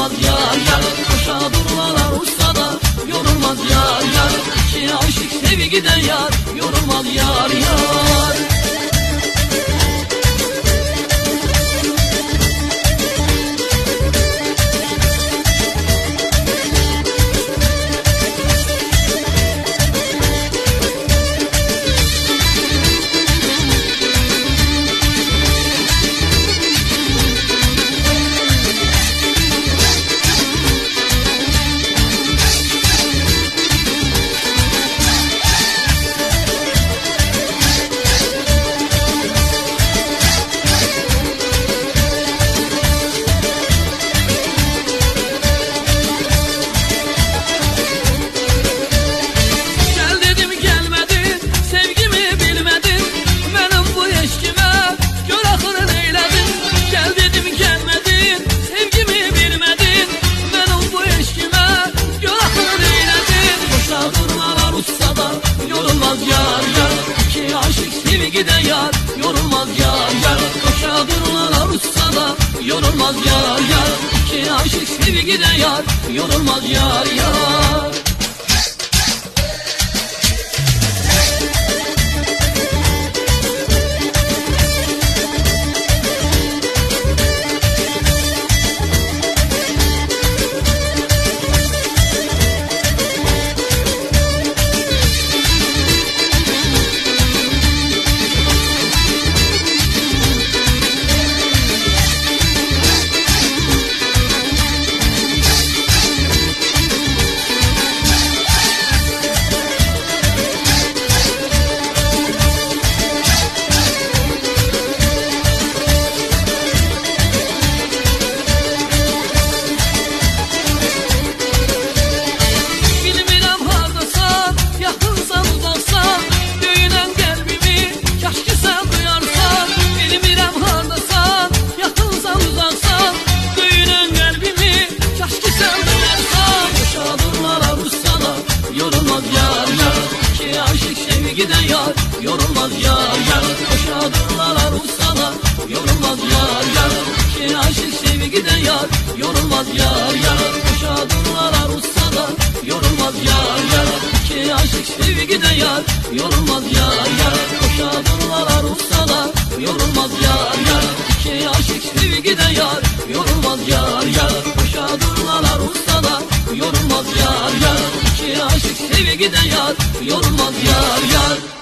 yorulmaz yar yar. Koşa durmalar uçsa da yorulmaz yar yar. İki aşık sevgide yar yorulmaz yar yar. Sevgide yar yorulmaz yar yar. Koşa durmalar uçsa da yorulmaz yar yar. İki aşık sevgide yar yorulmaz yar yar. Sevgide yar yorulmaz yar yar. Koşa durmalar uçsa da yorulmaz yar yar. İki aşık sevgide yar yorulmaz yar yar. Koşa durmalar uçsa da yorulmaz yar yar. İki aşık sevgide yar yorulmaz yar yar. Koşa durmalar uçsa da yorulmaz yar yar. İki aşık sevgide yar yorulmaz yar yar. Koşa durmalar uçsa da yorulmaz yar yar. İki aşık sevgide yar yorulmaz yar yar.